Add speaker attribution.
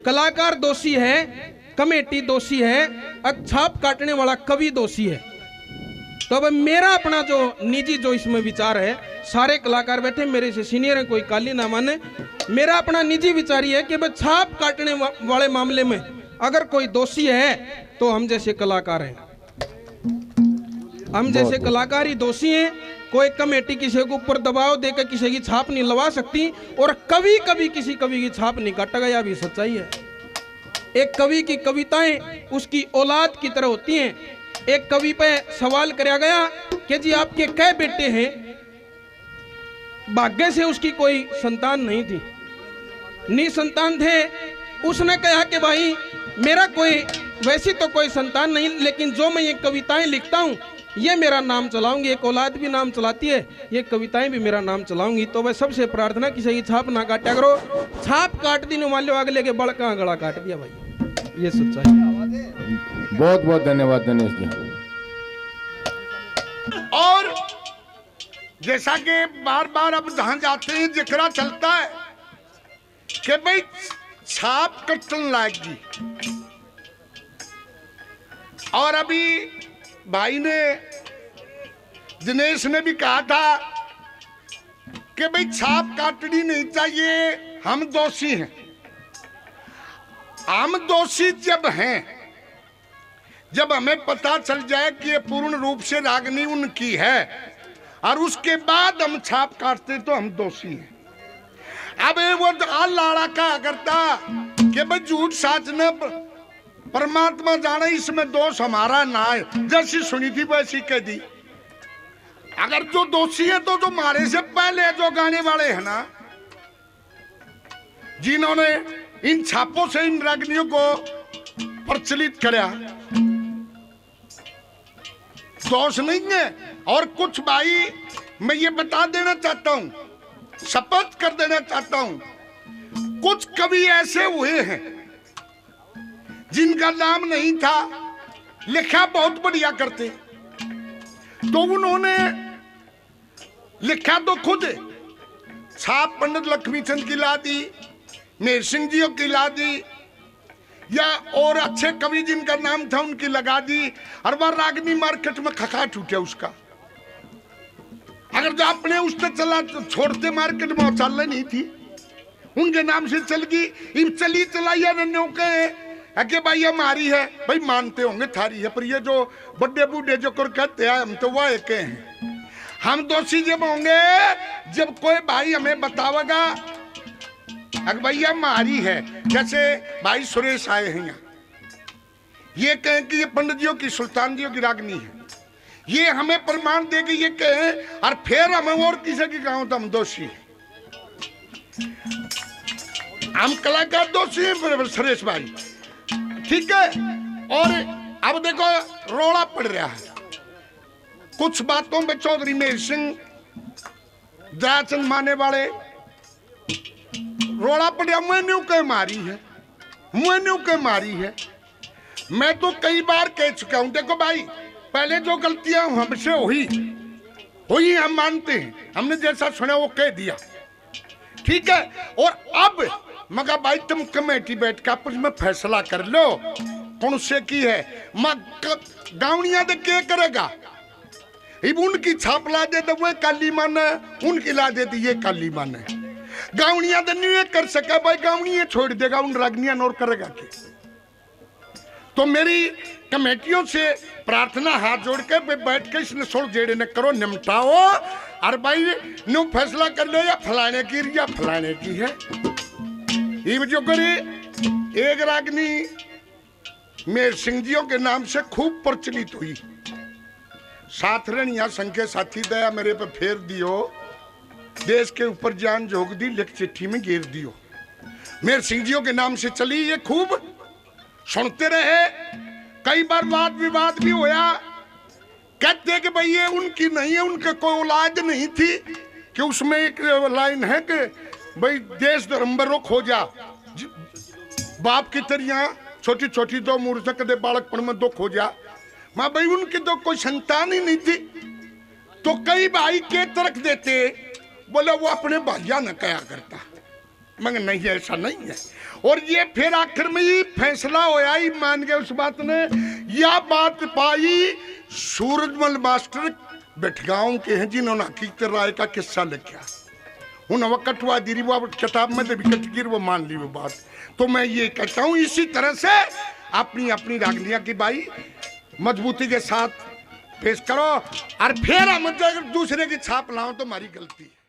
Speaker 1: कलाकार दोषी है, कमेटी दोषी है, छाप काटने वाला कवि दोषी है। तो अब मेरा अपना जो निजी जो इसमें विचार है, सारे कलाकार बैठे मेरे से सीनियर हैं, कोई काली ना माने, मेरा अपना निजी विचार ये है कि भाई छाप काटने वाले मामले में अगर कोई दोषी है तो हम जैसे कलाकार हैं, हम जैसे कलाकार ही दोषी हैं। कोई कमेटी किसी के ऊपर दबाव देकर किसी की छाप नहीं लगा सकती, और कभी कभी किसी कवि की छाप नहीं काटेगा, यह भी सच्चाई है। एक कवि की कविताएं उसकी औलाद की तरह होती हैं। एक कवि पे सवाल कराया गया कि जी आपके कै बेटे हैं? भाग्य से उसकी कोई संतान नहीं थी, निसंतान थे। उसने कहा कि भाई मेरा कोई वैसी तो कोई संतान नहीं, लेकिन जो मैं ये कविताएं लिखता हूँ ये मेरा नाम चलाऊंगी। एक औलाद भी नाम चलाती है, ये कविताएं भी मेरा नाम चलाऊंगी। तो वह सबसे प्रार्थना किसी की छाप ना काटा करो। छाप काट दी, मान लो अगले के बड़ का गला काट दिया भाई, ये सच्चाई है।
Speaker 2: बहुत बहुत धन्यवाद दिनेश जी।
Speaker 3: और जैसा कि बार बार अब जहां जाते हैं जिक्र चलता है कि भाई छाप कटन लाएगी, और अभी भाई ने दिनेश ने भी कहा था कि भाई छाप काटनी नहीं चाहिए, हम दोषी हैं। हम दोषी जब हैं, जब हमें पता चल जाए कि ये पूर्ण रूप से रागनी उनकी है और उसके बाद हम छाप काटते तो हम दोषी हैं। अब वो लाड़ा कहा करता कि भाई झूठ साच ने परमात्मा जाने, इसमें दोष हमारा ना है। जैसी सुनी थी वैसी कह दी। अगर जो दोषी है तो जो मारे से पहले जो गाने वाले हैं ना, जिन्होंने इन छापों से इन रागनियों को प्रचलित कराया, दोष नहीं है। और कुछ भाई मैं ये बता देना चाहता हूं, शपथ कर देना चाहता हूं, कुछ कवि ऐसे हुए हैं जिनका नाम नहीं था, लिखा बहुत बढ़िया करते, तो उन्होंने लिखा तो खुद, छाप पंडित लक्ष्मीचंद की ला दी, मेहर सिंह जी की ला दी, या और अच्छे कवि जिनका नाम था उनकी लगा दी, और वह रागनी मार्केट में खखाट उठे उसका। अगर जो अपने उससे चला तो छोड़ते मार्केट में चल नहीं थी, उनके नाम से चल गई। इन चली चलाइया के भाई हमारी है, भाई मानते होंगे थारी है, पर ये जो बड़े बूढ़े जो कर कहते हैं हम तो वह एक हैं। हम दोषी जब होंगे जब कोई भाई हमें बतावेगा अगर भैया हमारी है, जैसे भाई सुरेश आए हैं यहाँ, ये कहें कि ये पंडित जियों की सुल्तान जियों की रागनी है, ये हमें प्रमाण दे के ये कहें, और फिर हमें और किसी की कहा तो हम दोषी हैं। हम कलाकार दोषी हैं सुरेश भाई, ठीक है। और अब देखो रोड़ा पड़ रहा है कुछ बातों में। चौधरी मेहर सिंह दयाचंद माने वाले रोड़ा पड़ा, मैंने कह मारी है, मैंने कह मारी है। मैं तो कई बार कह चुका हूं, देखो भाई पहले जो गलतियां हमसे हुई हम मानते हैं, हमने जैसा सुना वो कह दिया, ठीक है। और अब मगर भाई तुम कमेटी बैठ के आपस में फैसला कर लो कौन से की है। गावनिया तो क्या करेगा, उनकी छाप ला दे तो वह काली मन है, उनकी ला दे तो ये काली मन है। गावनिया तो नहीं कर सका भाई, गावनिया छोड़ देगा, उन रागनिया नोर करेगा के। तो मेरी कमेटियों से प्रार्थना हाथ जोड़ के बैठ के इसने सोल जेड़े न करो, निमटाओ, और भाई न्यू फैसला कर लो या फलाने की या फलाने की है। ये जो करे एक रागनी मेहर सिंह जियों के नाम से खूब प्रचलित हुई। साथ रनिया संख्या साथी दया मेरे पे फेर दियो, देश के ऊपर जान झोंक दी, लिख चिट्ठी में गिर दियो। मेहर सिंह जियों के नाम से चली, ये खूब सुनते रहे। कई बार वाद विवाद भी होया, कहते कि भाई ये उनकी नहीं है, उनके कोई औलाद नहीं थी, कि उसमें एक लाइन है कि भाई देश धर्म खोजा, बाप की तरह छोटी छोटी दो मूर्त कदे बालकपन में दो खोजा, मां भाई उनकी तो कोई संतान ही नहीं थी। तो कई भाई के तरक देते, बोले वो अपने भैया न कया करता, मगर नहीं, ऐसा नहीं है। और ये फिर आखिर में ही फैसला होया ही, मान गए उस बात ने। यह बात पाई सूरजमल मास्टर बेटगांव के हैं, जिन्होंने हकीकत राय का किस्सा लिखा। उन वक्त हुआ दिरी वो किताब में भी कटगिर वो मान ली वो बात। तो मैं ये कहता हूँ इसी तरह से अपनी अपनी रागनिया की भाई मजबूती के साथ पेश करो, और फिर हम दूसरे की छाप लाओ तो हमारी गलती है।